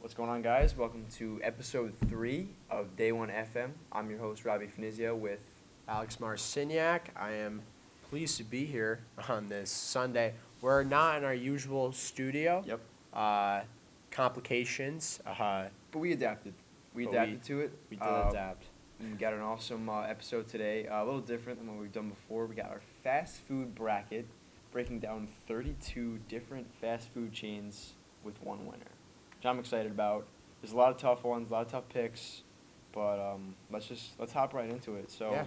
What's going on, guys? Welcome to episode 3 of DayOneFM. I'm your host, Robbie Finizio, with Alex Marciniak. I am pleased to be here on this Sunday. We're not in our usual studio. Yep. Complications. But we adapted. We But adapted to it. We did adapt. We got an awesome episode today. A little different than what we've done before. We got our fast food bracket, breaking down 32 different fast food chains with one winner, which I'm excited about. There's a lot of tough ones, a lot of tough picks, but let's hop right into it. So, Yeah.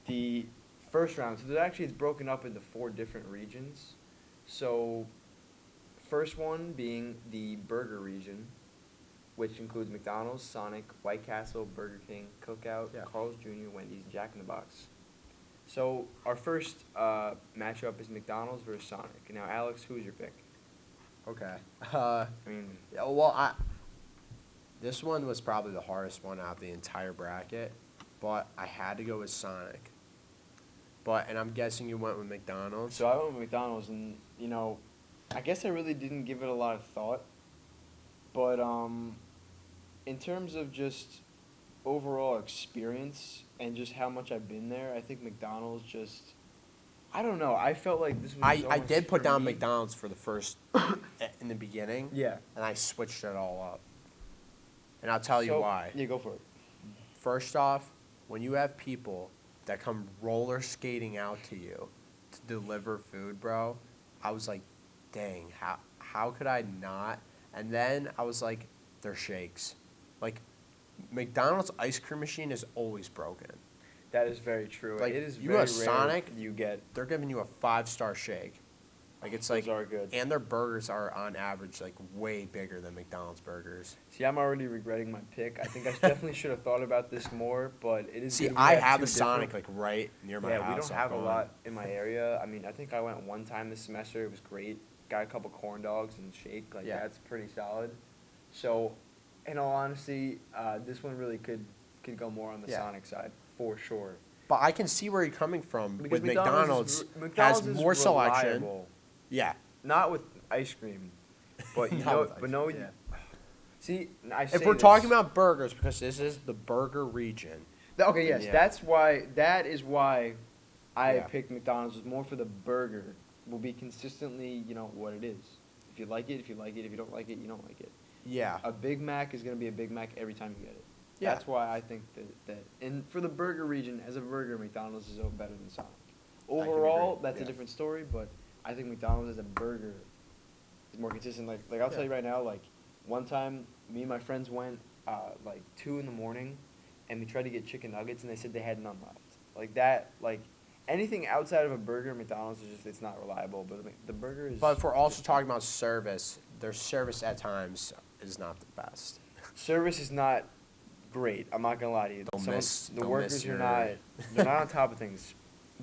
The first round. So it's broken up into 4 different regions. So, first one being the burger region, which includes McDonald's, Sonic, White Castle, Burger King, Cookout, Yeah. Carl's Jr., Wendy's, Jack in the Box. So our first matchup is McDonald's versus Sonic. Now, Alex, who's your pick? Okay. I mean, This one was probably the hardest one out of the entire bracket, but I had to go with Sonic. And I'm guessing you went with McDonald's. so I went with McDonald's, and I guess I really didn't give it a lot of thought. But in terms of just overall experience and just how much I've been there, I think McDonald's I don't know. I felt like this was I almost did put for down me. McDonald's for the first in the beginning. Yeah. And I switched it all up. And I'll tell you why. Yeah, go for it. First off, when you have people that come roller skating out to you to deliver food, bro, I was like, dang, how could I not? And then I was like, they're shakes. Like, McDonald's ice cream machine is always broken. That is very true. Like, It is you very have rare Sonic, you get. They're giving you a 5-star shake. Like, it's Those like, are good. and their burgers are on average like way bigger than McDonald's burgers. See, I'm already regretting my pick. I think I definitely should have thought about this more, but it is. See, good. We I have two a Sonic different- like right near my Yeah, house. we don't I've have a gone. lot in my area. I mean, I think I went one time this semester. It was great. Got a couple corn dogs and shake. Like, Yeah. that's pretty solid. So, in all honesty, this one really could go more on the Yeah. Sonic side for sure. But I can see where you're coming from Because with McDonald's. McDonald's has is more selection. reliable. Yeah. Not with ice cream, but Not with ice no. cream, yeah. See, I say If we're this- talking about burgers, because this is the burger region. Okay, yes, Yeah. that is why I Yeah. picked McDonald's. Is more for the burger. Will be consistently, what it is. If you like it, if you like it. If you don't like it, you don't like it. Yeah. A Big Mac is gonna be a Big Mac every time you get it. Yeah. That's why I think that and for the burger region, as a burger, McDonald's is better than Sonic. can Overall, agree, that's a yeah. different story, but I think McDonald's as a burger is more consistent. Like I'll tell Yeah. you right now, like one time, me and my friends went like 2 in the morning, and we tried to get chicken nuggets, and they said they had none left. Like that, like anything outside of a burger, McDonald's is it's not reliable. But the burger is. But if we're also talking about service, their service at times is not the best. Service is not great. I'm not gonna lie to you. The workers are not. They're not on top of things,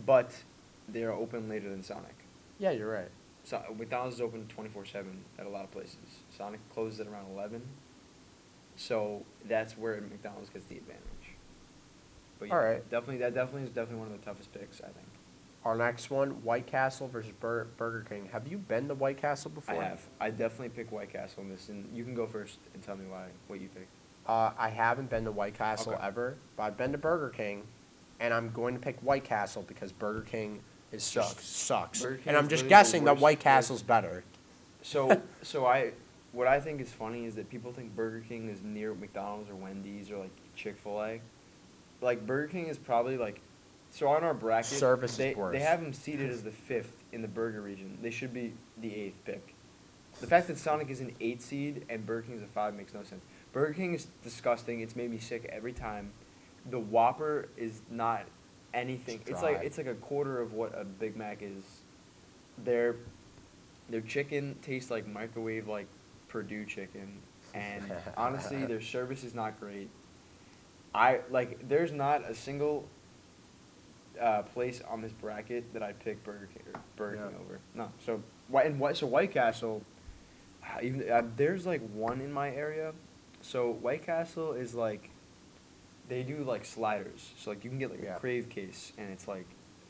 but they are open later than Sonic. Yeah, you're right. So McDonald's is open 24/7 at a lot of places. Sonic closes at around 11. So that's where McDonald's gets the advantage. But yeah, All right. that definitely is one of the toughest picks, I think. Our next one, White Castle versus Burger King. Have you been to White Castle before? I have. I definitely pick White Castle in this, and you can go first and tell me what you picked. I haven't been to White Castle Okay. ever, but I've been to Burger King, and I'm going to pick White Castle because Burger King sucks. Burger King And I'm is just literally the guessing that worst White place. Castle's better. What I think is funny is that people think Burger King is near McDonald's or Wendy's or like Chick-fil-A. Like Burger King is probably like, so on our bracket, Service is worse. they have them seated as the 5th in the burger region. They should be the 8th pick. The fact that Sonic is an 8 seed and Burger King is a 5 makes no sense. Burger King is disgusting. It's made me sick every time. The Whopper is not anything. It's It's dry. like a quarter of what a Big Mac is. Their chicken tastes like microwave like Purdue chicken, and honestly, their service is not great. There's not a single place on this bracket that I pick Burger King over. No. So White Castle, even there's like one in my area. So White Castle is like, they do like sliders. So like you can get like a Crave case, and it's like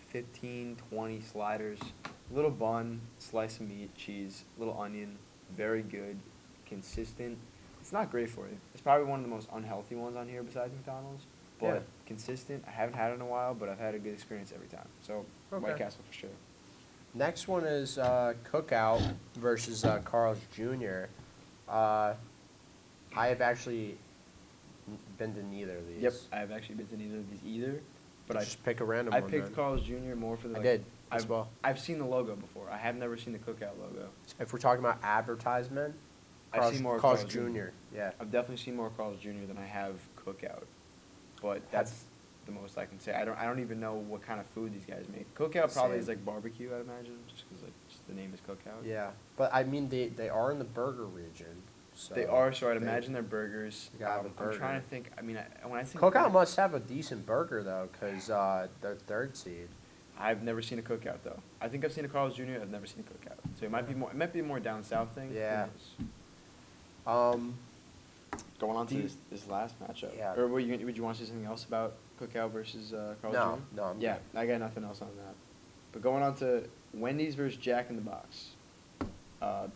15, 20 sliders, little bun, slice of meat, cheese, little onion, very good, consistent. It's not great for you. It's probably one of the most unhealthy ones on here besides McDonald's. But Yeah. consistent. I haven't had it in a while, but I've had a good experience every time. So Okay. White Castle for sure. Next one is Cookout versus Carl's Jr. I have actually been to neither of these. Yep, I've actually been to neither of these either. But Just pick a random I one. picked then. Carl's Jr. more for the. I did as I've, well. I've seen the logo before. I have never seen the Cookout logo. If we're talking about advertisement, I've seen more Carl's Carl's Jr. Yeah. I've definitely seen more Carl's Jr. than I have Cookout, but that's the most I can say. I don't even know what kind of food these guys make. Cookout probably is Same. like barbecue, I'd imagine, just because like just the name is Cookout. Yeah, but I mean they are in the burger region. So They are, so I'd they- imagine their burgers. You gotta have a I'm trying burger. to think. I mean, when I think Cookout must have a decent burger though, cause they're third seed. I've never seen a Cookout though. I think I've seen a Carl's Jr. I've never seen a Cookout. So it might be more. It might be a more down south thing. Who Yeah. knows? Going on to Do you- this last matchup. Yeah. Or would you want to say something else about Cookout versus Carl's No, Jr.? no, I'm Yeah, good. I got nothing else on that. But going on to Wendy's versus Jack in the Box.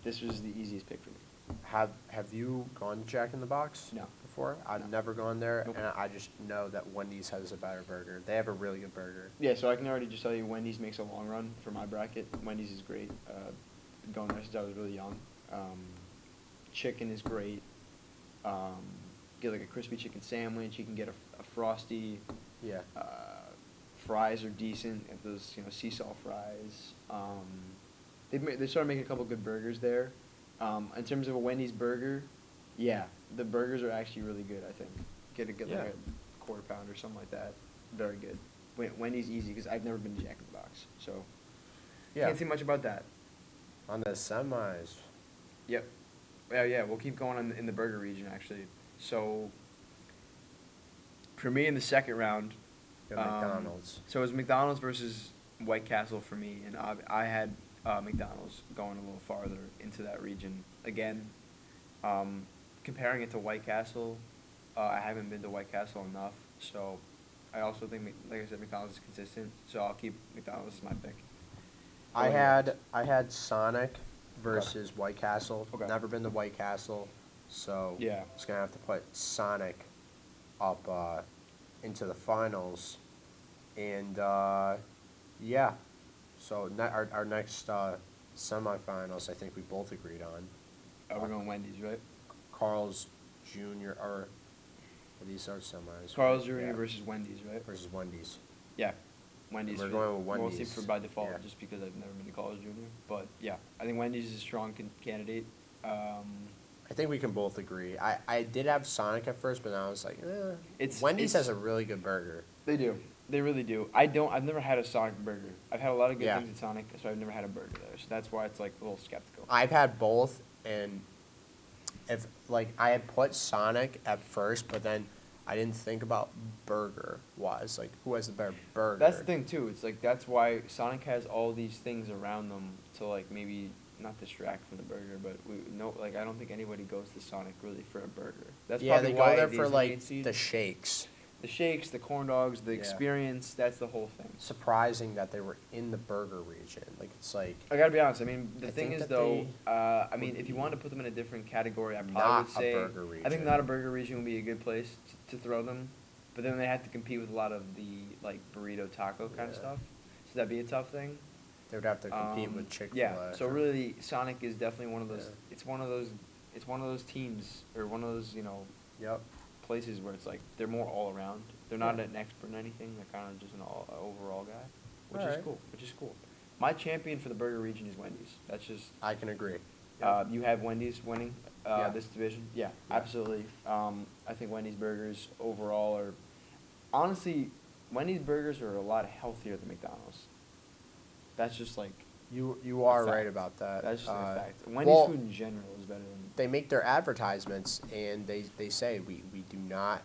This was the easiest pick for me. Have you gone to Jack in the Box? No. Before? I've No. never gone there, Nope. and I just know that Wendy's has a better burger. They have a really good burger. Yeah, so I can already just tell you Wendy's makes a long run for my bracket. Wendy's is great. Going there since I was really young. Chicken is great. Get like a crispy chicken sandwich. You can get a frosty. Yeah. Fries are decent. At those sea salt fries. They started making a couple good burgers there. In terms of a Wendy's burger, yeah, the burgers are actually really good. I think get Yeah. like a quarter pounder or something like that. Very good. Wendy's easy because I've never been to Jack in the Box, so Yeah. can't say much about that. On the semis. Yep. Yeah, we'll keep going in the burger region actually. So for me in the second round, Go McDonald's. So it was McDonald's versus White Castle for me, and I had McDonald's going a little farther into that region. Again, comparing it to White Castle, I haven't been to White Castle enough, so I also think, like I said, McDonald's is consistent, so I'll keep McDonald's as my pick. I Go ahead. had Sonic versus White Castle. Okay. Never been to White Castle, so Yeah. just gonna have to put Sonic up into the finals, and yeah. So our next semifinals, I think we both agreed on. We're going Wendy's, right? Carl's Jr. or these are semis. Carl's right? Jr. Yeah. versus Wendy's, right? versus Wendy's. Yeah, Wendy's. We're going with Mostly Wendy's. for by default, Yeah. just because I've never been to Carl's Jr. But yeah, I think Wendy's is a strong candidate. I think we can both agree. I did have Sonic at first, but now I was like, It's- Wendy's it's- has a really good burger. They do. They really do. I've never had a Sonic burger. I've had a lot of good Yeah. things at Sonic, so I've never had a burger there. So that's why it's like a little skeptical. I've had both, and if like I had put Sonic at first, but then I didn't think about burger wise, like who has the better burger. That's the thing too. It's like that's why Sonic has all these things around them to like maybe not distract from the burger, but I don't think anybody goes to Sonic really for a burger. That's Yeah, probably they why go there it for is like main seed. the shakes. The shakes, the corn dogs, the Yeah. experience. That's the whole thing. Surprising that they were in the burger region. Like it's like I gotta be honest. I mean, the I thing think is that though, they I mean, if you wanted to put them in a different category, I probably Not would a say burger I think region. not a burger region would be a good place to throw them, but then they have to compete with a lot of the like burrito taco kind of Yeah. stuff. So that'd be a tough thing. they would have to compete with Chick-fil-A. Yeah. So really, Sonic is definitely one of those. Yeah. It's one of those. It's one of those teams or one of those Yep. places where it's like they're more all around. They're not Yeah. an expert in anything. They're kind of just an overall guy, which is Alright. cool. Which is cool. My champion for the burger region is Wendy's. That's just. I can agree. You have Wendy's winning Yeah. this division? Yeah, Yeah. absolutely. I think Wendy's burgers overall are, honestly, Wendy's burgers are a lot healthier than McDonald's. That's just like, You are a fact. right about that. That's just a fact. Wendy's well, food in general is better than. They make their advertisements and they say we do not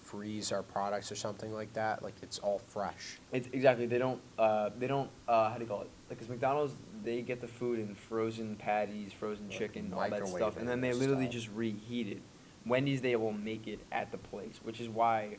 freeze our products or something like that. Like it's all fresh. It's exactly. They don't. How do you call it? Like, 'cause McDonald's, they get the food in frozen patties, frozen Like chicken, all that microwave stuff, and then they it and literally stuff. just reheat it. Wendy's, they will make it at the place, which is why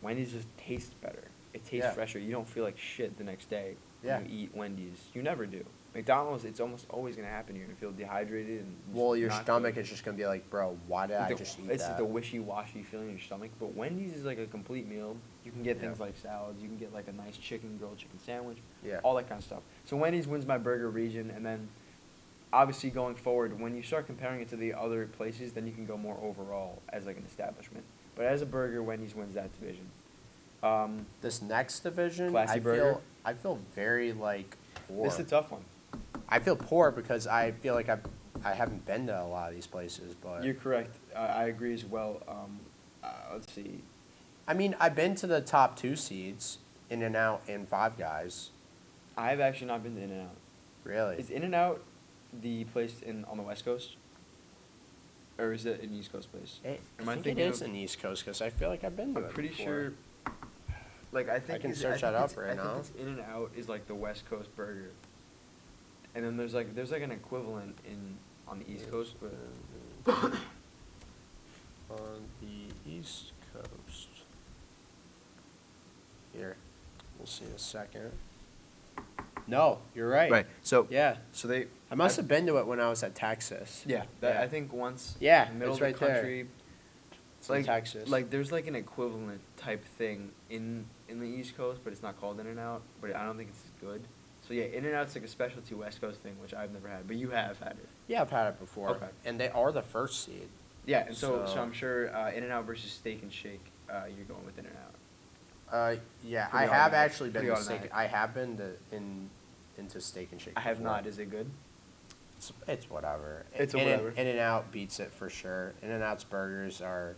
Wendy's just tastes better. It tastes Yeah. fresher. You don't feel like shit the next day Yeah. when you eat Wendy's. You never do. McDonald's, it's almost always gonna happen. You're gonna feel dehydrated and Well, your not stomach good. is just gonna be like, bro, why did I just eat It's that? the wishy-washy feeling in your stomach. But Wendy's is like a complete meal. You can get things Yeah. like salads. You can get like a nice grilled chicken sandwich. Yeah. All that kind of stuff. So Wendy's wins my burger region, and then obviously going forward, when you start comparing it to the other places, then you can go more overall as like an establishment. But as a burger, Wendy's wins that division. This next division, Classy burger? I feel very like poor. This is a tough one. I feel poor because I feel like I haven't been to a lot of these places, but You're correct. I agree as well. Let's see. I mean, I've been to the top 2 seeds, In-N-Out and Five Guys. I've actually not been to In-N-Out. Really? Is In-N-Out the place on the West Coast? Or is it an East Coast place? I Am I think it thinking is of- in East Coast because I feel like I've been to I'm it pretty before. sure. Like I think can it's- search think that up it's- right I now. think it's In-N-Out is like the West Coast burger, and then there's like an equivalent on the East Coast, but On the East Coast. Here, we'll see in a second. No, you're right. So Yeah, so they. I must have been to it when I was at Texas. Yeah, Yeah. I think once. Yeah, middle it's of the right there. country. It's in Texas. Like there's like an equivalent type thing in the East Coast, but it's not called In-N-Out. But I don't think it's as good. So yeah, In-N-Out's like a specialty West Coast thing, which I've never had, but you have had it. Yeah, I've had it before. Okay. And they are the first seed. Yeah, and so So- I'm sure In-N-Out versus Steak and Shake, you're going with In-N-Out. Yeah, Pretty I have automatic. actually been Pretty to steak. automatic. I have been into Steak and Shake. I have before. not. Is it good? It's whatever. It's a whatever. In-N-Out beats it for sure. In-N-Out's burgers are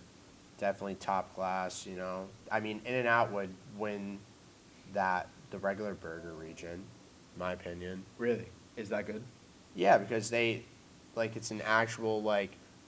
definitely top class. You know, I mean, In-N-Out would win the regular burger region, in my opinion. Really? Is that good? Yeah, because it's an actual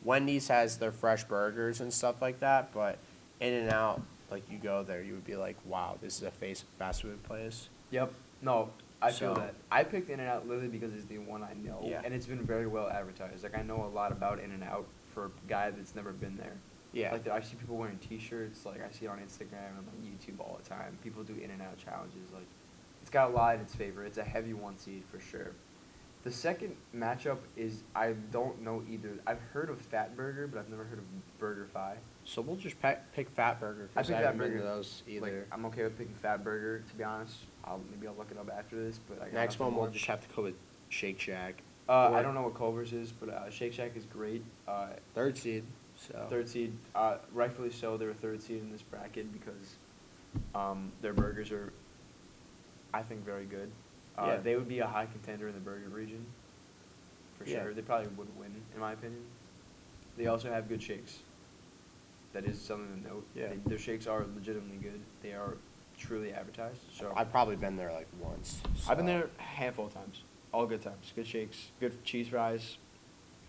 Wendy's has their fresh burgers and stuff like that, but In-N-Out, you go there, you would be like, wow, this is a fast food place. Yep. No, I feel So- that. I picked In-N-Out literally because it's the one I know, Yeah. and it's been very well advertised. Like I know a lot about In-N-Out for a guy that's never been there. Yeah. Like I see people wearing T-shirts. Like I see it on Instagram and on YouTube all the time. People do In-N-Out challenges. Like it's got a lot in its favor. It's a heavy 1 seed for sure. The second matchup is I don't know either. I've heard of Fat Burger, but I've never heard of Burger Fi. So we'll just pick Fat Burger I because pick I Fat haven't been to Burger. those either. Like I'm okay with picking Fat Burger. To be honest, maybe I'll look it up after this. But I got Next nothing one, we'll more. just have to go with Shake Shack. I don't know what Culver's is, but Shake Shack is great. Third seed. So Third seed, rightfully so. They're a third seed in this bracket because their burgers are, I think, very good. Yeah. They would be a high contender in the burger region, for Yeah. sure. They probably would win, in my opinion. They also have good shakes. That is something to note. Yeah. Their shakes are legitimately good. They are truly advertised. So I've probably been there once. I've been so- there a handful of times. All good times. Good shakes, good cheese fries.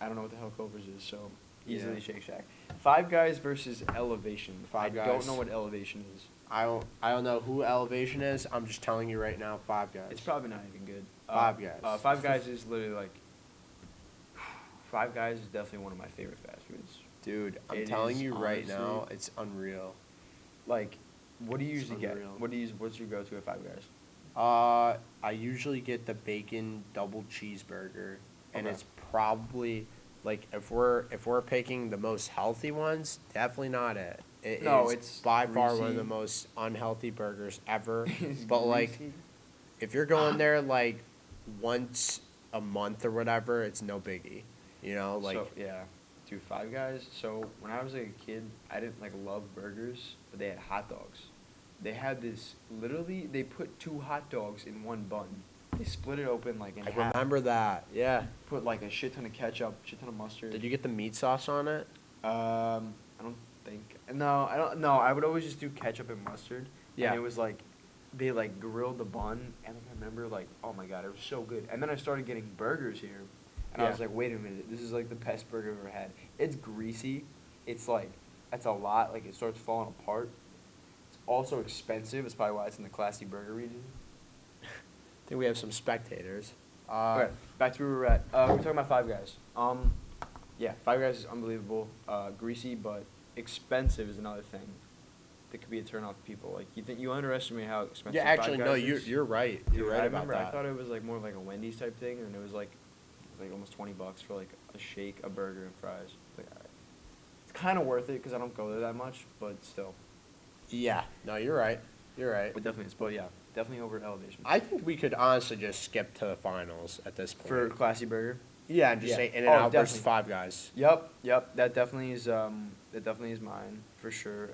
I don't know what the hell Culver's is, so easily Yeah. Shake Shack. Five Guys versus Elevation. Five I don't Guys. know what Elevation is. I don't know who Elevation is. I'm just telling you right now, Five Guys. It's probably not even good. Five Guys. Five Guys is literally like. Five Guys is definitely one of my favorite fast foods. Dude, I'm It telling is, you right honestly. now, it's unreal. Like, what do you It's usually get? unreal. What's your go-to at Five Guys? I usually get the bacon double cheeseburger, and Okay. it's probably if we're picking the most healthy ones, definitely not it. No, is it's by far one of greasy. the most unhealthy burgers ever. It's But greasy. if you're going there once a month or whatever, it's no biggie. You know, So, yeah, dude, Five Guys. So when I was like a kid, I didn't love burgers, but they had hot dogs. They had this literally. They put 2 hot dogs in one bun. They split it open in I half. remember that. Yeah. Put a shit ton of ketchup, shit ton of mustard. Did you get the meat sauce on it? I don't think. No, I don't. No, I would always just do ketchup and mustard. Yeah. And it was they grilled the bun, and I remember oh my god, it was so good. And then I started getting burgers here, and I Yeah. was like, wait a minute, this is the best burger I've ever had. It's greasy. It's that's a lot. It starts falling apart. It's also expensive. It's probably why it's in the classy burger region. I think we have some spectators. Okay, back to where we were at. We're talking about Five Guys. Yeah, Five Guys is unbelievable. Greasy, but expensive is another thing. that could be a turn off to people. Like you underestimate how expensive. Yeah, actually, Five no, Guys is. you're right. You're Dude, right I about remember that. I thought it was like more like a Wendy's type thing, and it was like almost $20 for like a shake, a burger, and fries. Like, all right. It's kind of worth it because I don't go there that much, but still. Yeah, no, you're right. You're right. But definitely, but yeah, definitely over Elevation. I think we could honestly just skip to the finals at this point. For Classy Burger. yeah, and just Yeah. say In-N-Out versus definitely. Five Guys. Yep. That definitely is mine for sure.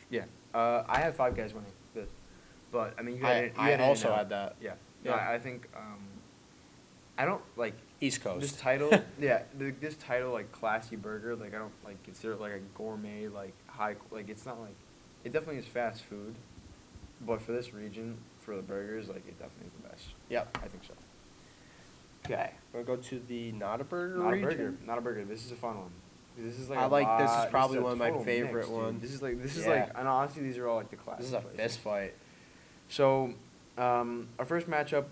Yeah. I have Five Guys winning this, but I mean you had I also In-N-Out. had that. Yeah. Yeah. No, I think I don't like East Coast. this title. Yeah, this title like Classy Burger. Like I don't like consider it like a gourmet like high like it's not like it definitely is fast food, but for this region for the burgers like it definitely is the best. Yep. I think so. Okay. We'll go to the not a burger Not region. a burger. Not a burger. This is a fun one. This is like I a like this is lot- probably a one of my total favorite mix, dude. ones. This is Yeah. like and honestly these are all like the classic. This is a places. fist fight. So, our first matchup,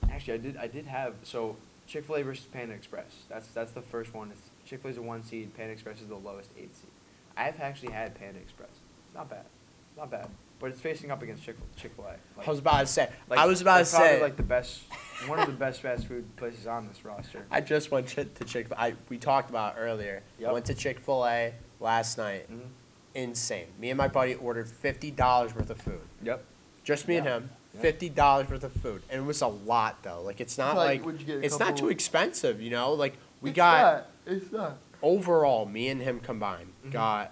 actually I did have so Chick-fil-A versus Panda Express. That's the first one. It's Chick-fil-A's a 1 seed. Panda Express is the lowest 8 seed. I've actually had Panda Express. It's not bad, but it's facing up against Chick-fil-A. Like, I was about to say. like, I was about to they're probably say. like the best, one of the best fast food places on this roster. I just went to Chick-fil-A. We talked about it earlier. I Yep. went to Chick-fil-A last night. Mhm. Insane. Me and my buddy ordered $50 worth of food. Yep. Just me and Yeah. him. Yeah. $50 worth of food, and it was a lot though. Like it's not Like, like would you get a it's not couple- too expensive, you know. Like we got It's not. overall, me and him combined Mhm. got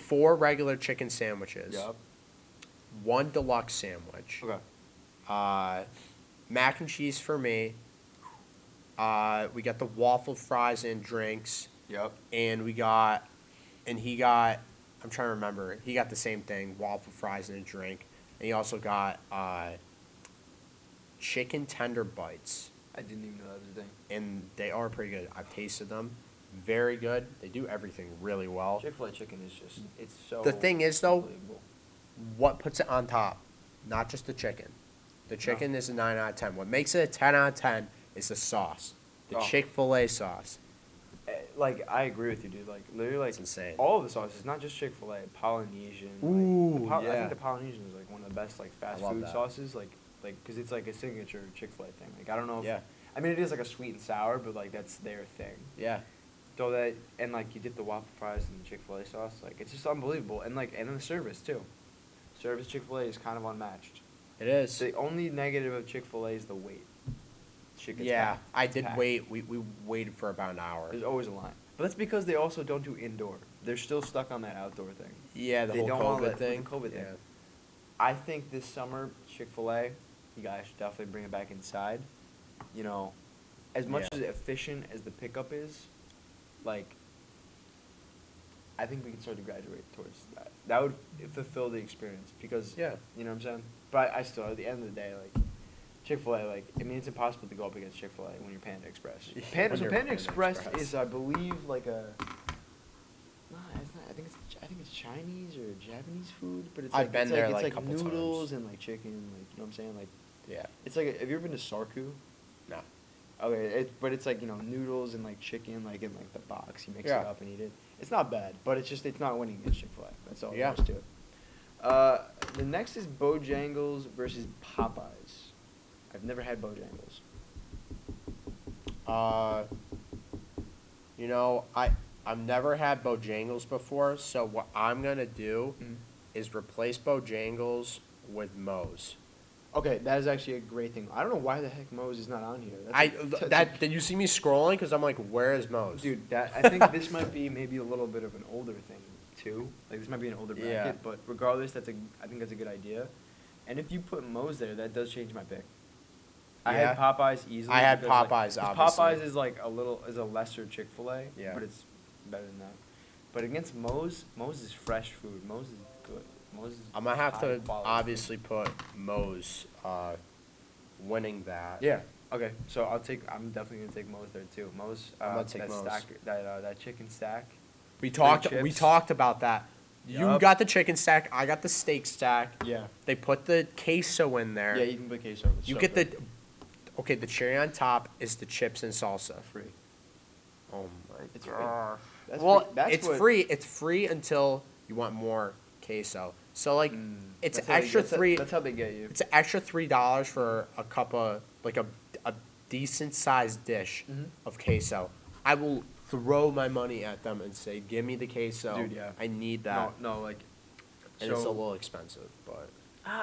4 regular chicken sandwiches, Yep. 1 deluxe sandwich, Okay. mac and cheese for me. We got the waffle fries and drinks, Yep. and he got. I'm trying to remember. He got the same thing: waffle fries and a drink. And he also got chicken tender bites, I didn't even know that was a thing. and they are pretty good. I've tasted them, very good. They do everything really well. Chick-fil-A chicken is just, it's so. The thing is, though, unbelievable. what puts it on top? Not just the chicken. The chicken is a 9 out of 10. What makes it a 10 out of 10 is the sauce, the Oh. Chick-fil-A sauce. Like, I agree with you, dude. Like, literally, like, It's insane. all of the sauces, not just Chick-fil-A, Polynesian. Ooh, I yeah. think the Polynesian is, like, one of the best, like, fast love food that. sauces. Like, because it's, like, a signature Chick-fil-A thing. Like, I don't know if. Yeah. I mean, it is, like, a sweet and sour, but, like, that's their thing. Yeah. Throw that, and, like, you dip the waffle fries in the Chick-fil-A sauce. Like, it's just unbelievable. And, like, and then the service, too. Service Chick-fil-A is kind of unmatched. It is. The only negative of Chick-fil-A is the wait. Shit gets Yeah, packed. I It's did packed. wait. We waited for about an hour. There's always a line. But that's because they also don't do indoor. They're still stuck on that outdoor thing. Yeah, the They whole don't wanna COVID let- with thing. the COVID thing. Yeah. I think this summer, Chick-fil-A, you guys should definitely bring it back inside. You know, as much Yeah. as efficient as the pickup is, like, I think we can start to graduate towards that. That would fulfill the experience because, Yeah. you know what I'm saying? But I still, at the end of the day, like, Chick-fil-A, like, I mean, it's impossible to go up against Chick-fil-A when you're Panda Express. When Panda you're Panda Panda Express Express. is, I believe, like a. No, it's not. I think it's Chinese or Japanese food, but it's. I've like, been it's there, like, like, it's like couple noodles times. and like chicken, like you know what I'm saying, like Yeah. it's like. Have you ever been to Sarku? No. Okay, but it's like noodles and like chicken, like in like the box. You mix Yeah. it up and eat it. It's not bad, but it's not winning against Chick-fil-A. That's all Yeah. there is to it. The next is Bojangles versus Popeyes. I've never had Bojangles. I've never had Bojangles before, so what I'm gonna do is replace Bojangles with Moe's. Okay, that is actually a great thing. I don't know why the heck Moe's is not on here. Did you see me scrolling? Because I'm like, where is Moe's? Dude, I think this might be maybe a little bit of an older thing too. Like this might be an older bracket, Yeah. but regardless, I think that's a good idea. And if you put Moe's there, that does change my pick. I Yeah. had Popeyes easily. I had because, like, Popeyes, 'cause obviously. Popeyes is like a lesser Chick-fil-A, Yeah. but it's better than that. But against Moe's is fresh food. Moe's is good. Moe's is I'm gonna have high to quality obviously put Moe's winning that. food. Yeah. Okay. So I'm definitely gonna take Moe's there too. Moe's. I'm gonna take that Moe's. Stack, that chicken stack. We talked chips. about that. You Yup. got the chicken stack, I got the steak stack. Yeah. They put the queso in there. Yeah, you can put queso. It's You so get good. the cherry on top is the chips and salsa. free. Oh my It's free. gosh. That's Well, free. That's it's what- free. It's free until you want more queso. So like, it's That's how they- extra that's how- three. That's how they get you. It's an extra $3 for a cup of like a decent sized dish of queso. I will throw my money at them and say, "Give me the queso. Dude, yeah. I need that." No, like. And it's a little expensive, but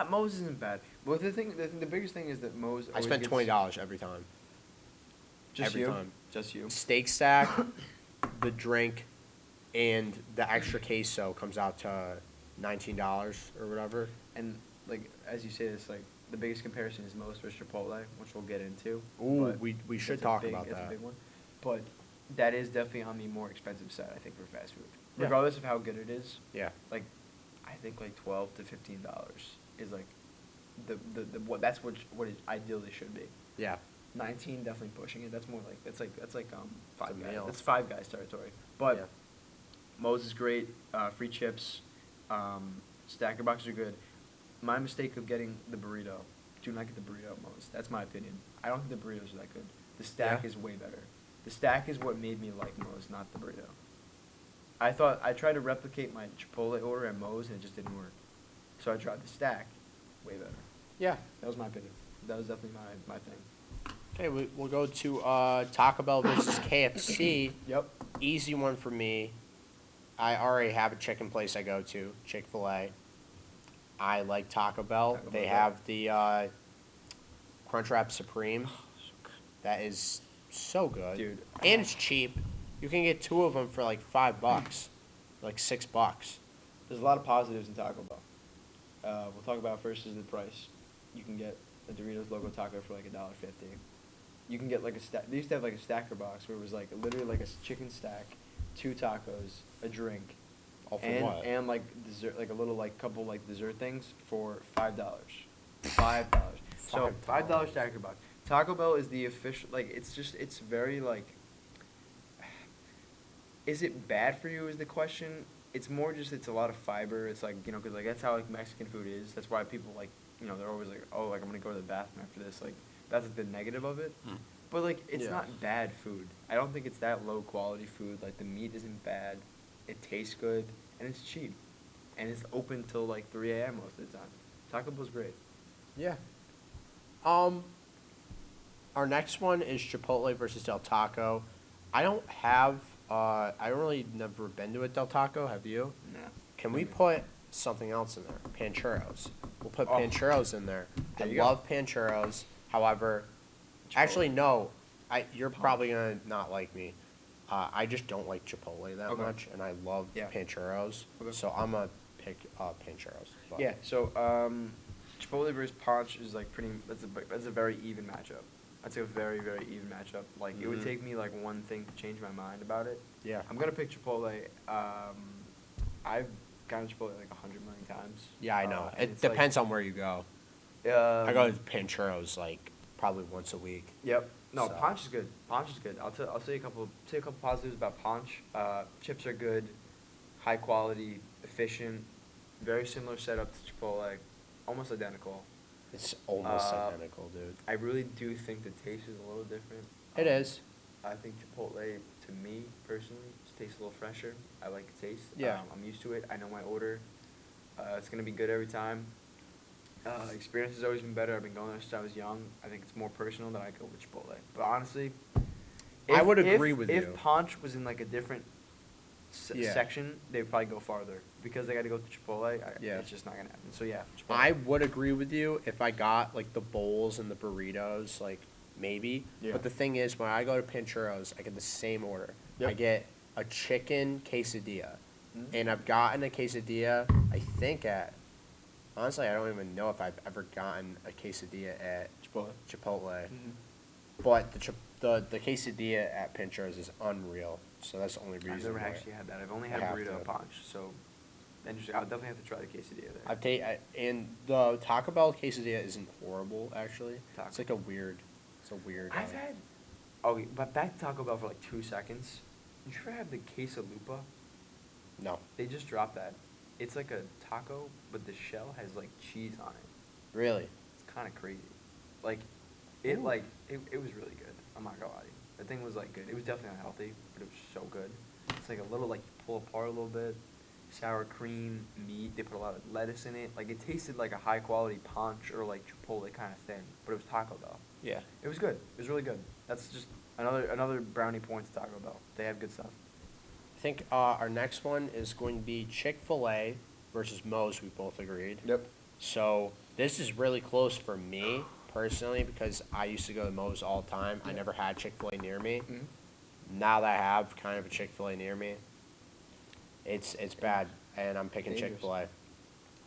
Moe's isn't bad. Well, the biggest thing is that Moe's. I spend $20 every time. Just every you? time. Just you. Steak stack, the drink, and the extra queso comes out to $19 or whatever. And like as you say, this like the biggest comparison is Moe's versus Chipotle, which we'll get into. Ooh, but we should it's talk about That's that. a big one. But that is definitely on the more expensive side, I think, for fast food. Yeah. Regardless of how good it is. Yeah. Like, I think like $12 to $15 is like the what that's what it ideally should be. Yeah. 19 definitely pushing it. That's more like that's like Five Guys. meal. That's Five Guys territory. But Yeah. Moe's is great. Free chips. Stacker boxes are good. My mistake of getting the burrito. Do not get the burrito at Moe's. That's my opinion. I don't think the burritos are that good. The stack Yeah. is way better. The stack is what made me like Moe's, not the burrito. I tried to replicate my Chipotle order at Moe's and it just didn't work. So I tried the stack. Way better. Yeah. That was my opinion. That was definitely my thing. Okay, we'll go to Taco Bell versus KFC. Yep. Easy one for me. I already have a chicken place I go to, Chick-fil-A. I like Taco Bell. Taco They Bell. have the Crunchwrap Supreme. That is so good. Dude. And it's cheap. You can get 2 of them for like $5, like $6. There's a lot of positives in Taco Bell. We'll talk about first is the price. You can get a Doritos Loco Taco for like $1.50. You can get like a stack. They used to have like a stacker box where it was like literally like a chicken stack, 2 tacos, a drink, All for and what? and like dessert, like a little like couple like dessert things for $5. $5. So $5 stacker box. Taco Bell is the official. Like it's very like. Is it bad for you? Is the question. It's more just it's a lot of fiber. It's like because like that's how like Mexican food is. That's why people like they're always like like I'm gonna go to the bathroom after this. Like that's like the negative of it. But like it's Yeah. not bad food. I don't think it's that low quality food. Like the meat isn't bad. It tastes good and it's cheap, and it's open till like 3 a.m. most of the time. Taco Bell's great. Yeah. Our next one is Chipotle versus Del Taco. I don't have. I don't really never been to a Del Taco. Have you? Nah. Can we put something else in there? Panchurros. We'll put Oh. panchurros in there. There I you go. love panchurros. However, actually no. You're probably gonna not like me. I just don't like Chipotle that Okay. much, and I love Yeah. panchurros. Okay. So I'm gonna pick panchurros. But Yeah. So Chipotle versus Ponch is like that's a very even matchup. That's a very, very even matchup. Like it would Mhm. take me like one thing to change my mind about it. Yeah. I'm gonna pick Chipotle. I've gotten Chipotle like 100 million times. Yeah, I know. and It it's like, depends on where you go. I go to panchurros like probably once a week. Yep. No, So- Ponch is good. Ponch is good. I'll say a couple positives about Ponch. Chips are good, high quality, efficient, very similar setup to Chipotle, almost identical. It's almost Uh, identical, dude. I really do think the taste is a little different. It is. I think Chipotle, to me personally, just tastes a little fresher. I like the taste. Yeah. I'm used to it. I know my order. It's gonna be good every time. Experience has always been better. I've been going there since I was young. I think it's more personal that I go with Chipotle. But honestly, I would agree with if you. If Ponch was in like a different Yeah. section, they'd probably go farther because they got to go to Chipotle. Yeah. It's just not gonna happen. So yeah, Chipotle. I would agree with you if I got like the bowls and the burritos, like maybe. Yeah. But the thing is, when I go to Panchurros, I get the same order. Yep. I get a chicken quesadilla, Mhm. and I've gotten a quesadilla. I think honestly, I don't even know if I've ever gotten a quesadilla at Chipotle. Chipotle. Mhm. But the quesadilla at Panchurros is unreal. So that's the only reason. I've never why. actually had that. I've only had I a have burrito to. at Ponch. So interesting. I'll definitely have to try the quesadilla there. And the Taco Bell quesadilla isn't horrible actually. Taco. It's like a weird. I've had. Oh, but back to Taco Bell for like 2 seconds. Did you ever have the quesalupa? No, They just dropped that. It's like a taco, but the shell has like cheese on it. really. It's kind of crazy. Like, Ooh. it was really good. I'm not gonna lie to you. The thing was like good. It was definitely unhealthy, but it was so good. It's like a little like you pull apart a little bit, sour cream, meat. They put a lot of lettuce in it. Like, it tasted like a high-quality Punch or, like, Chipotle kind of thing. But it was Taco Bell. Yeah. It was good. It was really good. That's just another brownie point to Taco Bell. They have good stuff. I think our next one is going to be Chick-fil-A versus Moe's. We both agreed. Yep. So this is really close for me personally because I used to go to Moe's all the time. I Yeah. never had Chick-fil-A near me. Mm-hmm. Now that I have kind of a Chick-fil-A near me, it's bad, and I'm picking Dangerous. Chick-fil-A.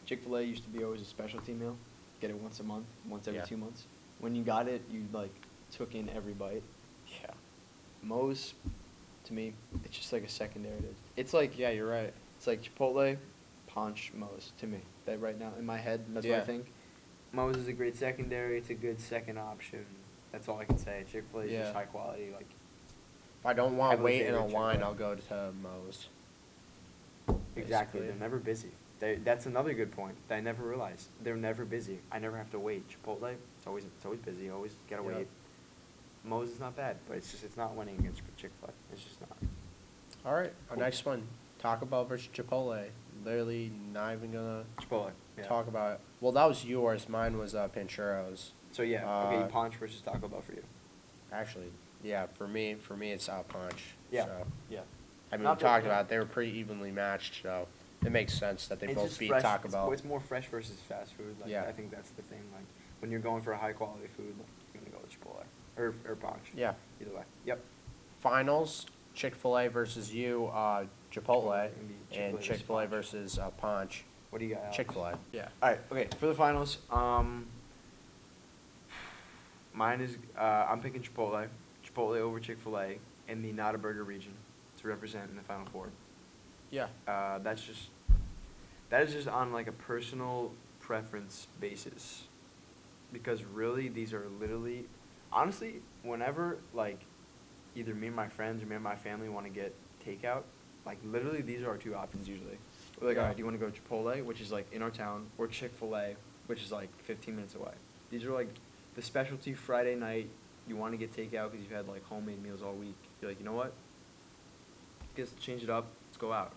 Chick-fil-A used to be always a specialty meal. Get it once a month, once every Yeah. 2 months. When you got it, you, like, took in every bite. Yeah. Moe's, to me, it's just like a secondary. It's like, Yeah, you're right. it's like Chipotle, Punch, Moe's, to me. That right now, in my head, that's what I Yeah. think. Moe's is a great secondary. It's a good second option. That's all I can say. Chick-fil-A is Yeah. just high quality. Like, If I don't want to Heavily wait in a favored line, Chick-fil-A. I'll go to Moe's. exactly. Basically. They're never busy. That's another good point that I never realized. They're never busy. I never have to wait. Chipotle, it's always busy. You always gotta Yeah. wait. Moe's is not bad, but it's not winning against Chick-fil-A. It's just not. All right, our Cool. next one, Taco Bell versus Chipotle. Literally not even gonna Chipotle. Yeah. talk about it. Well, that was yours. Mine was Pancheros. So yeah, okay, Uh, Punch versus Taco Bell for you. Actually, yeah, for me it's Punch. Yeah. So, Yeah. I mean, Not we talked that- about it, they were pretty evenly matched, so it makes sense that they It's both just beat fresh. Taco Bell. It's more fresh versus fast food. Like, Yeah. I think that's the thing. Like, when you're going for a high quality food, like, you're gonna go with Chipotle or Punch. Yeah. Either way. Yep. Finals, Chick-fil-A versus you, Chipotle, Gonna be and Chick-fil-A Chick-fil-A versus versus Punch. What do you got? Alex? Chick-fil-A. Yeah. All right. Okay. For the finals, mine is I'm picking Chipotle. Chipotle over Chick-fil-A in the not a burger region to represent in the Final Four. Yeah. That is just on like a personal preference basis, because really these are literally, honestly, whenever like either me and my friends or me and my family want to get takeout, like literally these are our two options usually. We're like, Yeah. all right, do you want to go to Chipotle, which is like in our town, or Chick-fil-A, which is like 15 minutes away. These are like the specialty Friday night. You want to get takeout because you've had like homemade meals all week. You're like, you know what? Let's change it up. Let's go out.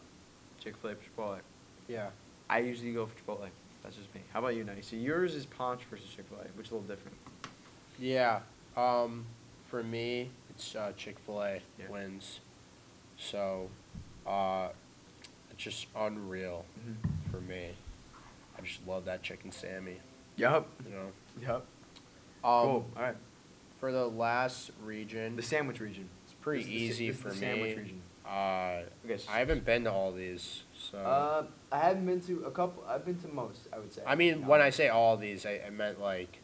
Chick-fil-A, Chipotle. Yeah. I usually go for Chipotle. That's just me. How about you, Nice? So yours is Punch versus Chick-fil-A, which is a little different. Yeah. For me, it's Chick-fil-A Yeah. wins. So, it's just unreal for me. I just love that chicken Sammy. Yup. You know. Yup. Um, Cool. All right. For the last region, The sandwich region. it's pretty This is the sa- easy this is for the me. sandwich region. I haven't been to all these, so. I haven't been to a couple. I've been to most, I would say. I mean, when I say all these, I meant like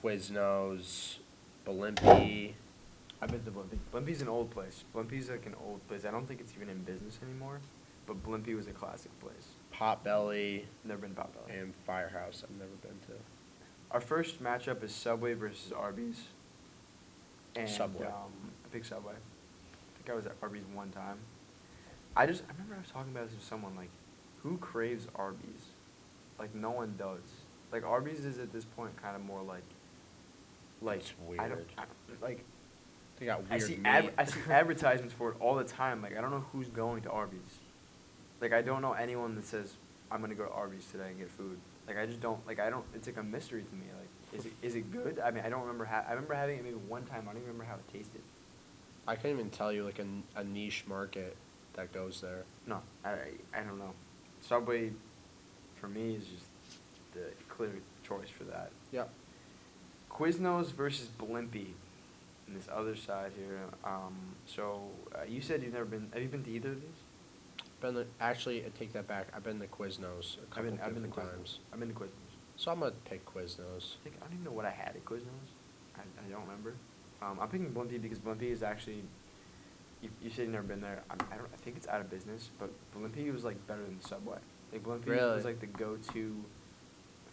Quiznos, Blimpie. I've been to Blimpie. Blimpie's an old place. Blimpie's like an old place. I don't think it's even in business anymore. But Blimpie was a classic place. Potbelly, Never been to Potbelly. and Firehouse. I've never been to. Our first matchup is Subway versus Arby's. And, Subway. I picked Subway. I think I was at Arby's one time. I remember I was talking about this with someone, like, who craves Arby's? Like, no one does. Like, Arby's is at this point kind of more like, It's I don't, weird. like, They got I weird see meat. I see advertisements for it all the time. Like, I don't know who's going to Arby's. Like, I don't know anyone that says, I'm going to go to Arby's today and get food. Like, I just don't, like, I don't, it's like a mystery to me. Like, is it good? I mean, I don't remember, I remember having it maybe one time. I don't even remember how it tasted. I can't even tell you like a niche market that goes there. No, I don't know. Subway, for me, is just the clear choice for that. Yeah. Quiznos versus Blimpie on this other side here. You said you've never been, have you been to either of these? Actually, I take that back. I've been to Quiznos a couple I've been to different Quiznos. times. I've been to Quiznos. So I'm gonna pick Quiznos. I don't even know what I had at Quiznos. I don't remember. I'm picking Blimpie because Blimpie is actually, you said you've never been there. I think it's out of business, but Blimpie was like better than Subway. Like Blimpie Really? was like the go-to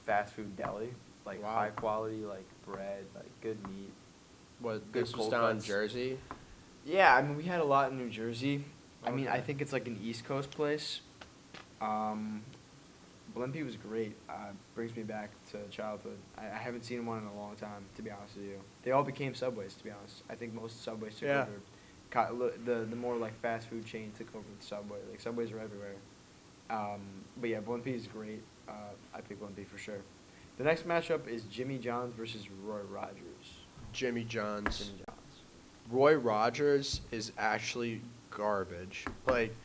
fast food deli. Like Wow. high quality, like bread, like good meat. What, Good this was cold down in cuts. Jersey? Yeah, I mean we had a lot in New Jersey. I mean I Okay. think it's like an East Coast place. Blimpie was great. Brings me back to childhood. I haven't seen one in a long time, to be honest with you. They all became Subways, to be honest. I think most Subways took Yeah. over. The more like fast food chain took over the Subway. Like Subways are everywhere. But yeah, Blimpie is great. I pick Blimpie for sure. The next matchup is Jimmy John's versus Roy Rogers. Jimmy John's. Jimmy John's. Roy Rogers is actually garbage. Like,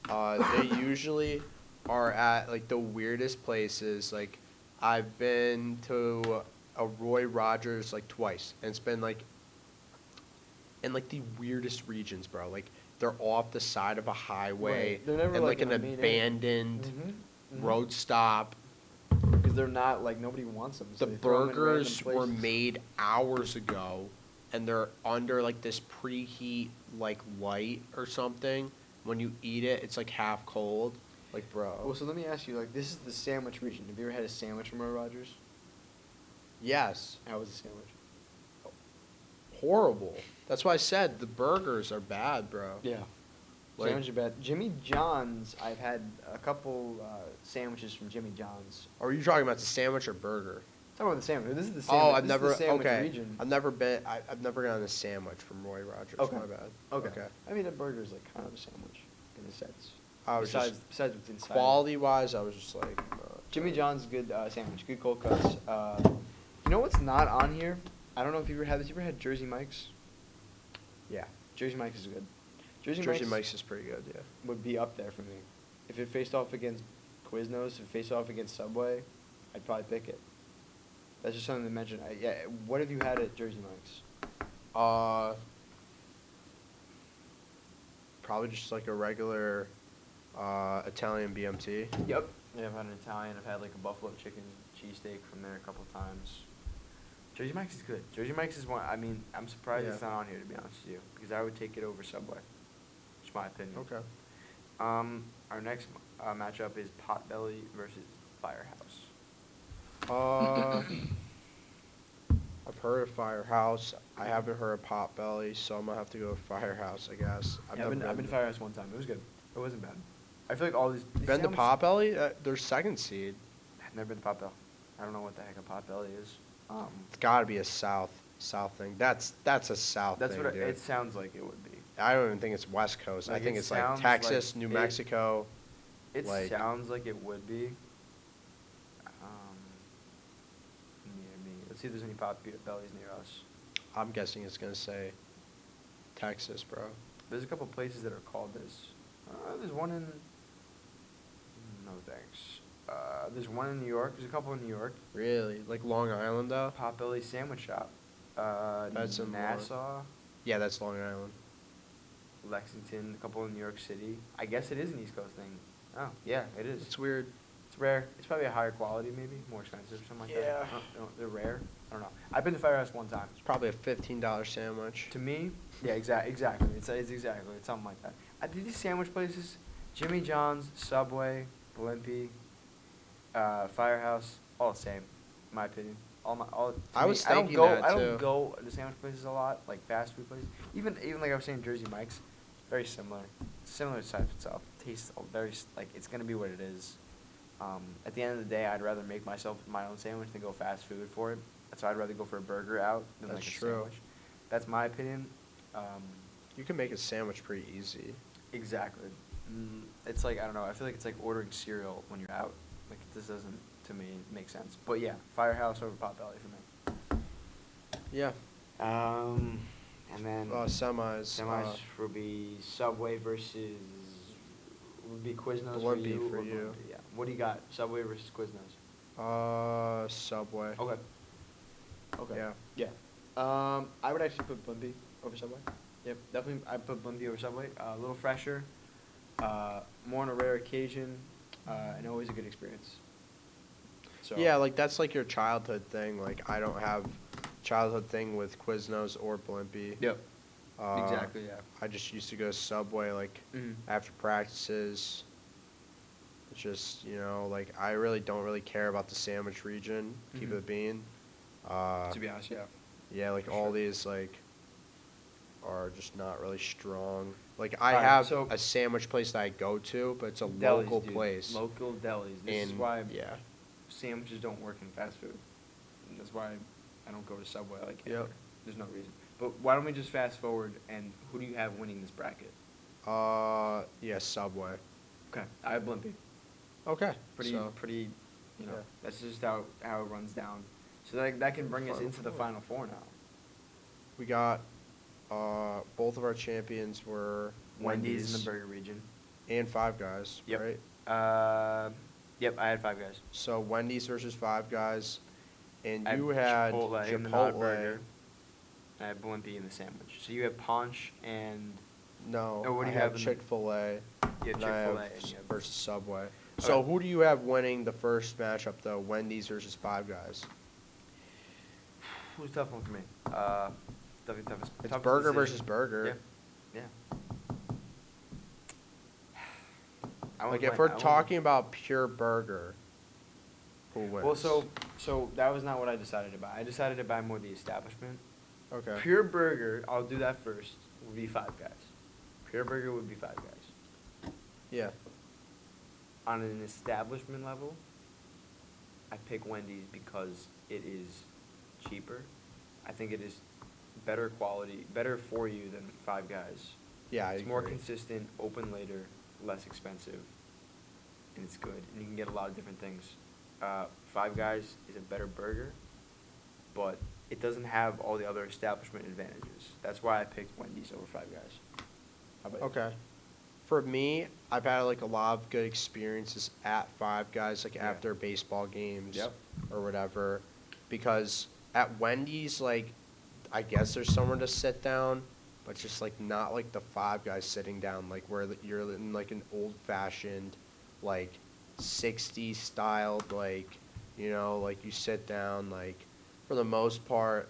they usually are at like the weirdest places. Like, I've been to a Roy Rogers like twice, and it's been like in like the weirdest regions, bro. Like, they're off the side of a highway, Right. They're never, and like, like an in a main area. abandoned Mhm. road stop. Because they're not, like, nobody wants them. So The they throw 'em in random burgers were places. made hours ago, and they're under like this preheat like light or something. When you eat it, it's like half cold. Like, bro. Well, so let me ask you, like, this is the sandwich region. Have you ever had a sandwich from Roy Rogers? Yes. How was the sandwich? Horrible. That's why I said the burgers are bad, bro. Yeah. Like- Sandwiches are bad. Jimmy John's, I've had a couple sandwiches from Jimmy John's. Are you talking about the sandwich or burger? Talk about the sandwich. This is the sandwich. Oh, I've this never. Is the sandwich Okay. region. I've never been. I've never gotten a sandwich from Roy Rogers. Okay. My bad. Okay. I mean, a burger is like kind of a sandwich in a sense. I was besides, just besides what's inside. quality wise. I was just like. Jimmy John's good sandwich, good cold cuts. You know what's not on here? I don't know if you ever had this. You ever had Jersey Mike's? Yeah. Jersey Mike's is good. Jersey Mike's is pretty good. Yeah. would be up there for me. If it faced off against Quiznos, if it faced off against Subway, I'd probably pick it. That's just something to mention. Yeah, what have you had at Jersey Mike's? Probably just like a regular Italian BMT. Yep. Yeah, I've had an Italian. I've had like a buffalo chicken cheesesteak from there a couple times. Jersey Mike's is good. Jersey Mike's is one. I mean, I'm surprised it's Yeah. not on here, to be honest with you, because I would take it over Subway. Just my opinion. Okay. Our next matchup is Potbelly versus Firehouse. I've heard of Firehouse. I haven't heard of Potbelly, so I'm gonna have to go with Firehouse, I guess. I've been to Firehouse one time. It was good. It wasn't bad. I feel like all these. Been to sandwiches- Potbelly? They're second seed. I've never been to Potbelly. I don't know what the heck a Potbelly is. It's got to be a South thing. That's a South That's thing, what dude. it sounds like it would be. I don't even think it's West Coast. I Like, think it it's like sounds Texas, like New it- Mexico. It Like- sounds like it would be. Near me. Let's see if there's any Potbellies near us. I'm guessing it's gonna say Texas, bro. There's a couple places that are called this. There's one in. No thanks. There's one in New York. There's a couple in New York. Really? Like Long Island, though? Potbelly Sandwich Shop. That's in Nassau, Yeah, that's Long Island. Lexington, a couple in New York City. I guess it is an East Coast thing. Oh, yeah, it is. It's weird. It's rare. It's probably a higher quality, maybe more expensive, something like Yeah. that. No, they're rare. I don't know. I've been to Firehouse one time. It's probably a $15 sandwich. To me, yeah, exactly. It's exactly. It's something like that. I did these sandwich places: Jimmy John's, Subway, Blimpie, Firehouse, all the same, in my opinion. To I was me, thinking I that, don't too. go to sandwich places a lot, like fast food places. Even like I was saying, Jersey Mike's, very similar. Similar type itself. Tastes very like it's gonna be what it is. At the end of the day, I'd rather make myself my own sandwich than go fast food for it. So I'd rather go for a burger out than That's like a true. sandwich. That's my opinion. You can make a sandwich pretty easy. Exactly. It's like, I don't know, I feel like it's like ordering cereal when you're out. Like, this doesn't, to me, make sense. But yeah, Firehouse over Potbelly for me. Yeah. And then Semis. semis will be Subway versus, would be Quiznos for Blimpie you. for or you. Blimpie, yeah. What do you got? Subway versus Quiznos. Subway. Okay. Okay. Yeah. Yeah. I would actually put Blimpie over Subway. Yep, definitely. I'd put Blimpie over Subway. A little fresher, more on a rare occasion, and always a good experience. So Yeah, like that's like your childhood thing. Like I don't have childhood thing with Quiznos or Blimpie. Yep. Uh, Exactly. Yeah. I just used to go to Subway like Mhm. after practices. It's just, like I really don't really care about the sandwich region. Keep Mhm. it being. To be honest, yeah. Yeah, like For all sure. these like are just not really strong. Like I Alright, have so- a sandwich place that I go to, but it's a Delis, local dude. place. Local delis. This is And, why yeah. sandwiches don't work in fast food. And that's why I don't go to Subway like Yep. ever. There's no reason. But why don't we just fast forward and who do you have winning this bracket? Yeah, Subway. Okay, I have Blimpie. Okay. Pretty, So, pretty, you know, yeah. that's just how it runs down. So that can bring us Final into the Four. Final Four now. We got both of our champions were Wendy's in the burger region. and Five Guys, Yep. right? Yep, I had Five Guys. So Wendy's versus Five Guys, and I you had Chipotle in the not Chipotle. burger. I had Blimpie in the sandwich. So you have Punch and No, Oh, what do I you had have in- Chick-fil-A. you have And I have Chick-fil-A and you have versus Subway. So Okay. who do you have winning the first matchup though? Wendy's versus Five Guys. Who's a tough one for me? Toughest It's toughest burger decision. versus burger. Yeah. I Like went if we're I went- talking about pure burger, who wins? Well, so that was not what I decided to buy. I decided to buy more the establishment. okay. Pure burger, I'll do that first. Would be Five Guys. Pure burger would be Five Guys. Yeah. On an establishment level, I pick Wendy's because it is cheaper. I think it is better quality, better for you than Five Guys. Yeah, I It's more agree. consistent, open later, less expensive, and it's good. And you can get a lot of different things. Five Guys is a better burger, but it doesn't have all the other establishment advantages. That's why I picked Wendy's over Five Guys. How about you? Okay. For me, I've had like a lot of good experiences at Five Guys, like Yeah. after baseball games Yep. or whatever, because at Wendy's, like, I guess there's somewhere to sit down, but just like not like the Five Guys sitting down, like where you're in like an old fashioned, like 60s styled, like, you know, like you sit down, like for the most part,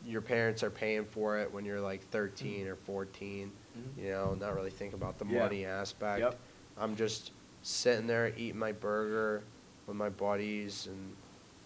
your parents are paying for it when you're like 13 or 14. Mhm. You know, not really thinking about the Yeah. money aspect. Yep. I'm just sitting there eating my burger with my buddies, and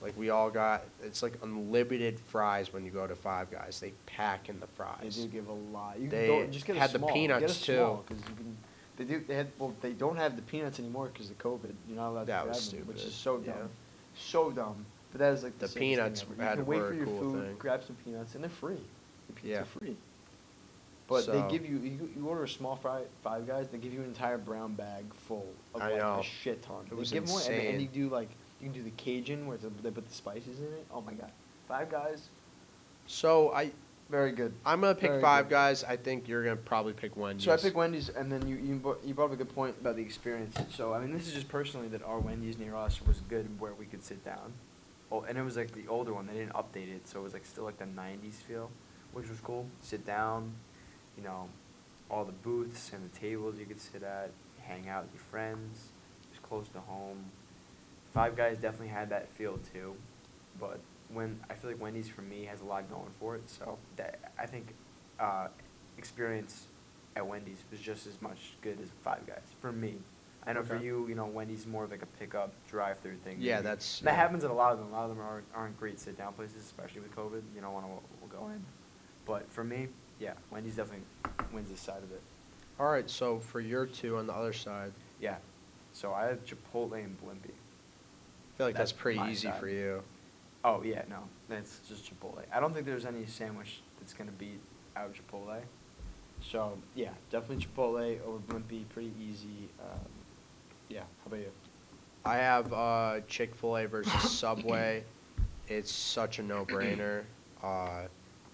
like we all got, it's like unlimited fries when you go to Five Guys. They pack in the They fries. do give a lot. You They don't just get a had the small. peanuts, get a small, too. 'cause you can. They do. They had. Well, they don't have the peanuts anymore because of COVID. You're not allowed That to grab was them, which stupid, is so dumb. yeah. So dumb. But that is like The safest peanuts thing ever. had You can wait were for a your cool food, thing. grab some peanuts, and they're free. The peanuts Yeah. are free. But they So- give you order a small Five Guys, they give you an entire brown bag full of I like know. a shit ton. It They was give more, and insane. you do like you can do the Cajun where they put the spices in it. Oh my god, Five Guys, So very good. I'm gonna pick Very Five good. Guys. I think you're gonna probably pick Wendy's. So I picked Wendy's, and then you brought up a good point about the experience. So I mean, this is just personally that our Wendy's near us was good, where we could sit down. Oh, and it was like the older one; they didn't update it, so it was like still like the '90s feel, which was cool. Sit down, you know, all the booths and the tables you could sit at, hang out with your friends. It was close to home. Five Guys definitely had that feel too, but I feel like Wendy's for me has a lot going for it. So I think experience at Wendy's was just as much good as Five Guys for me. I know for Okay. you, Wendy's more of like a pickup drive-through thing. Yeah, maybe. that's- that yeah. happens at a lot of them. A lot of them aren't great sit-down places, especially with COVID. You don't want to go in. But for me, yeah, Wendy's definitely wins this side of it. All right. So for your two on the other side, Yeah. So I have Chipotle and Blimpie. I feel like that's pretty my easy side. for you. Oh yeah, no, it's just Chipotle. I don't think there's any sandwich that's gonna beat out Chipotle. So yeah, definitely Chipotle over Blimpie, pretty easy. Yeah, how about you? I have Chick-fil-A versus Subway. It's such a no-brainer.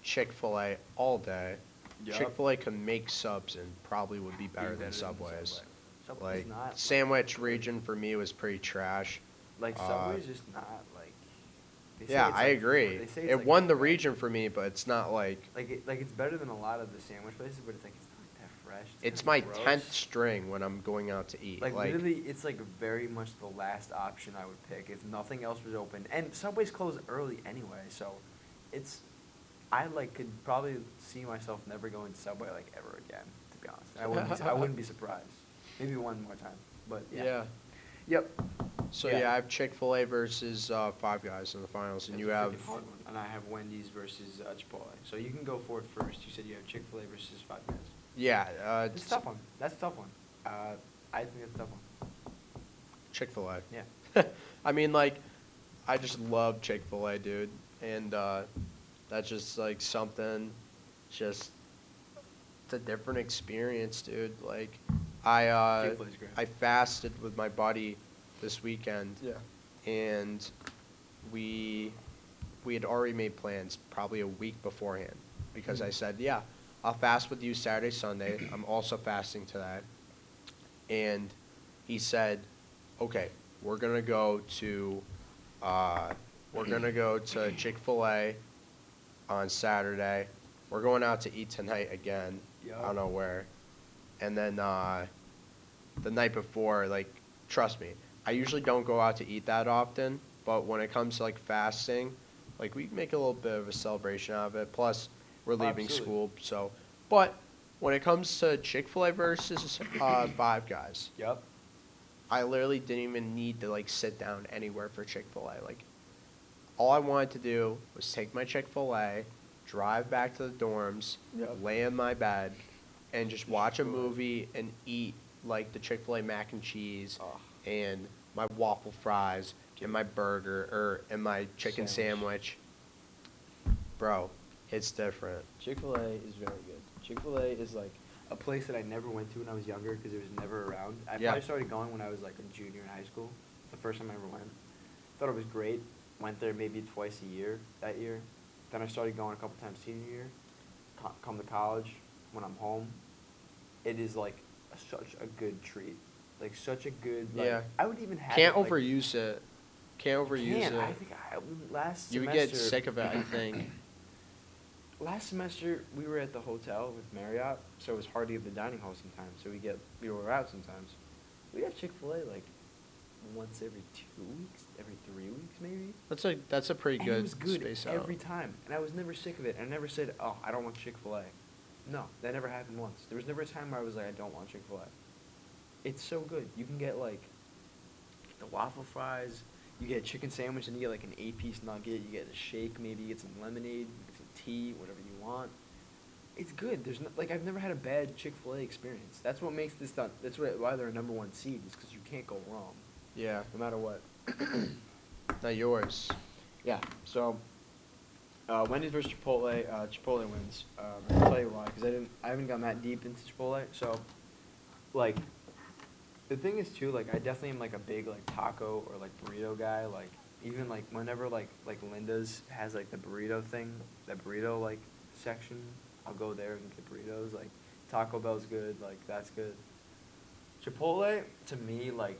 Chick-fil-A all day. Yup. Chick-fil-A can make subs and probably would be better Even than Subway's. Subway. Subway's Like not sandwich region for me was pretty trash. like uh, Subway's just not like. They say Yeah, it's I like- agree. they say it's It like won the fresh. region for me, but it's not like Like it's better than a lot of the sandwich places, but it's like it's not that fresh. it's kinda my gross. 10th string when I'm going out to eat. Like literally, it's like very much the last option I would pick if nothing else was open. And Subway's close early anyway, so it's I could probably see myself never going to Subway like ever again. To be honest, I wouldn't be surprised. Maybe one more time, but yeah. yeah. Yep. So Yeah. yeah, I have Chick-fil-A versus Five Guys in the finals, and That's you a have freaking hard one. And I have Wendy's versus Chipotle. So you can go for it first. You said you have Chick-fil-A versus Five Guys. yeah, It's a tough one. That's a tough one. I think that's a tough one. Chick-fil-A. Yeah. I mean, like, I just love Chick-fil-A, dude, and that's just like something, just it's a different experience, dude. Like, Chick-fil-A's great. I fasted with my buddy this weekend, Yeah. and we had already made plans probably a week beforehand because I said, yeah, I'll fast with you Saturday, Sunday. I'm also fasting today. And he said, okay, we're gonna go to Chick-fil-A on Saturday. We're going out to eat tonight again. Yup. I don't know where. And then the night before, like, trust me, I usually don't go out to eat that often, but when it comes to like fasting, like we make a little bit of a celebration out of it. Plus, we're leaving Absolutely. school, so. But when it comes to Chick-fil-A versus Five Guys, Yep. I literally didn't even need to like sit down anywhere for Chick-fil-A. Like, all I wanted to do was take my Chick-fil-A, drive back to the dorms, Yep. lay in my bed, and just watch a Chick-fil-A. movie and eat like the Chick-fil-A mac and cheese Oh. and my waffle fries and my burger and my chicken Sandwich. sandwich. Bro, it's different. Chick-fil-A is very good. Chick-fil-A is like a place that I never went to when I was younger because it was never around. I Yeah. probably started going when I was like a junior in high school. The first time I ever went. Thought it was great. Went there maybe twice a year that year. Then I started going a couple times senior year. Come to college when I'm home. It is like such a good treat. Like such a good. Like, Yeah. I would even have. Can't it, like, overuse it. Can't overuse can't. it. I think last You would semester. get sick of it, I think. Last semester we were at the hotel with Marriott, so it was hard to get the dining hall sometimes. So we were out sometimes. We have Chick-fil-A like once every 2 weeks, every 3 weeks maybe. That's a pretty And good it was good space every out. time, and I was never sick of it. I never said, "Oh, I don't want Chick-fil-A." No, that never happened once. There was never a time where I was like, "I don't want Chick-fil-A." It's so good. You can get like the waffle fries. You get a chicken sandwich, and you get like an 8-piece nugget. You get a shake, maybe you get some lemonade, you get some tea, whatever you want. It's good. There's no, like I've never had a bad Chick-fil-A experience. That's what makes this stuff. That's why they're a number one seed is because you can't go wrong, Yeah. no matter what. Now yours. Yeah. So Wendy's versus Chipotle. Chipotle wins. I'll tell you why, because I haven't gotten that deep into Chipotle. So, like, the thing is too, like, I definitely am like a big like taco or like burrito guy. Like, even like whenever like Linda's has like the burrito thing, the burrito like section, I'll go there and get burritos. Like, Taco Bell's good. Like, that's good. Chipotle to me, like,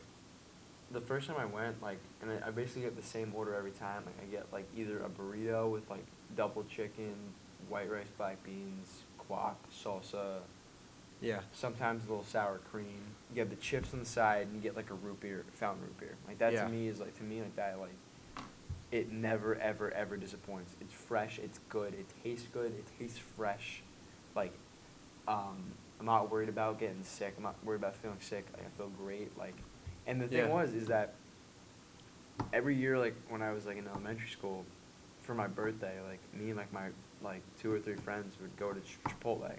the first time I went, like, and I basically get the same order every time. Like, I get like either a burrito with like double chicken, white rice, black beans, guac, salsa. Yeah. Sometimes a little sour cream. You have the chips on the side, and you get like a root beer, fountain root beer. Like that Yeah. to me is like that. Like, it never ever ever disappoints. It's fresh. It's good. It tastes good. It tastes fresh. Like, I'm not worried about getting sick. I'm not worried about feeling sick. Like, I feel great. Like, and the thing Yeah. is that every year, like when I was like in elementary school, for my birthday, like me and like my like 2 or 3 friends would go to Chipotle,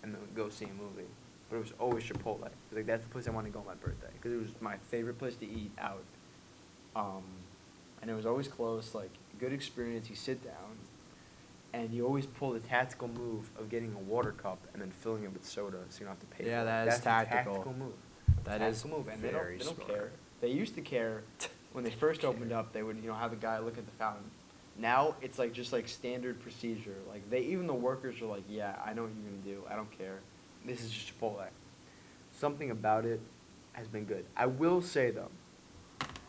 and then we'd go see a movie. But it was always Chipotle. Like that's the place I wanted to go on my birthday because it was my favorite place to eat out. And it was always close. Like good experience. You sit down, and you always pull the tactical move of getting a water cup and then filling it with soda, so you don't have to pay. Yeah, for it. that is That's tactical. A tactical move. That Tactical is move, and very they don't smart. care. They used to care when they first opened up. They would have a guy look at the fountain. Now it's like just like standard procedure. Like even the workers are like, yeah, I know what you're gonna do. I don't care. This is just Chipotle. Something about it has been good. I will say though,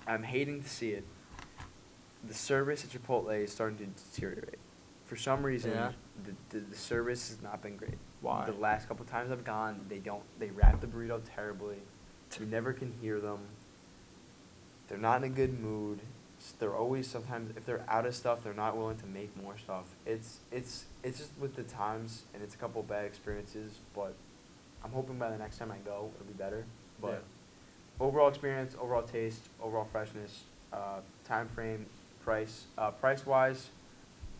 I'm hating to see it. The service at Chipotle is starting to deteriorate. For some reason, Yeah. the service has not been great. Why? The last couple times I've gone, they wrap the burrito terribly. You never can hear them. They're not in a good mood. They're always sometimes if they're out of stuff, they're not willing to make more stuff. It's just with the times, and it's a couple bad experiences. But I'm hoping by the next time I go, it'll be better. But overall experience, overall taste, overall freshness, time frame, price wise,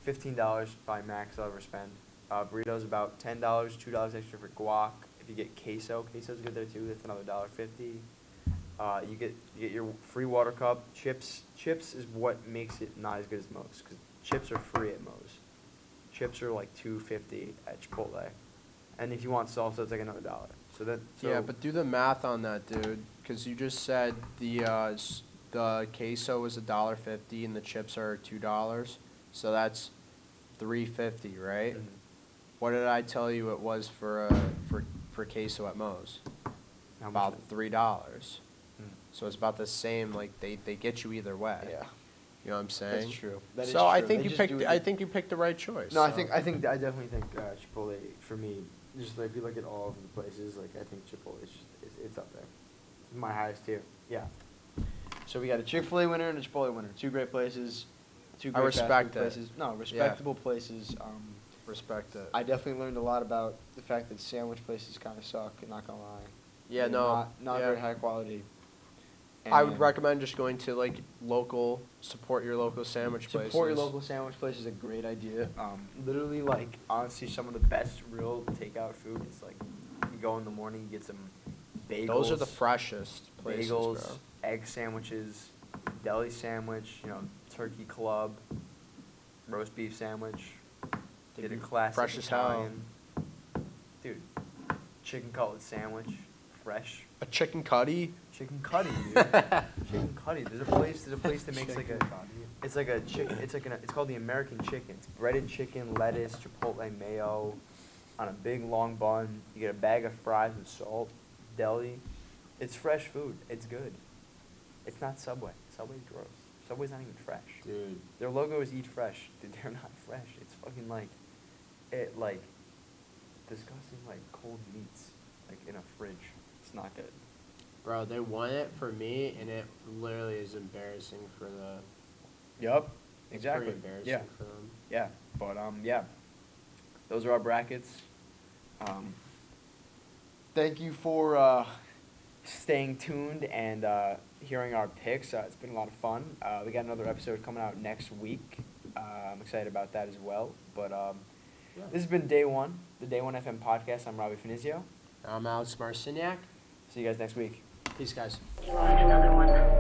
$15 by max I'll ever spend. Burritos about $10, $2 extra for guac. If you get queso's good there too. That's another $1.50. You get your free water cup. Chips is what makes it not as good as Moe's, because chips are free at Moe's. Chips are like $2.50 at Chipotle, and if you want salsa, it's like another $1. So Yeah, but do the math on that, dude. because you just said the queso was $1.50 and the chips are $2, so that's $3.50, right? Mhm. What did I tell you it was for queso at Moe's? How much About is it? $3. Mm. So it's about the same. Like they get you either way. Yeah. You know what I'm saying? That's true. That is so I true. think They you just picked. do it- I think you picked the right choice. No, I so. think I definitely think Chipotle for me. Just like if you look at all of the places, like I think Chipotle is it's up there. My highest tier. Yeah. So we got a Chick-fil-A winner and a Chipotle winner. Two great places. Two I great fast respect food it. places. No, respectable places. Respect it. I definitely learned a lot about the fact that sandwich places kind of suck. Not gonna lie. Yeah, They're no. Not yeah. very high quality. I would And recommend just going to like local, support your local sandwich places. Support your local sandwich place is a great idea. Literally, like, honestly, some of the best real takeout food is, like, you go in the morning, you get some bagels. Those are the freshest places, bagels, bro. egg sandwiches, deli sandwich, turkey club, roast beef sandwich. They Did a be classic fresh as hell. Italian. Dude, chicken cutlet sandwich, fresh. A chicken cutty. Chicken cutty, dude. Chicken cutty. There's a place that makes like a. It's like a chicken. It's called the American chicken. It's breaded chicken, lettuce, chipotle mayo, on a big long bun. You get a bag of fries with salt, deli. It's fresh food. It's good. It's not Subway. Subway's gross. Subway's not even fresh. Dude. Their logo is eat fresh. Dude, they're not fresh. It's fucking disgusting cold meats in a fridge. It's not good. Bro, they won it for me, and it literally is embarrassing for the. Yup. It's Exactly. pretty embarrassing Yeah. for them. Yeah, but yeah, those are our brackets. Thank you for staying tuned and hearing our picks. It's been a lot of fun. We got another episode coming out next week. I'm excited about that as well. But This has been Day One, the DayOneFM podcast. I'm Robbie Finizio. I'm Alex Marciniak. See you guys next week. Peace, guys. You want another one?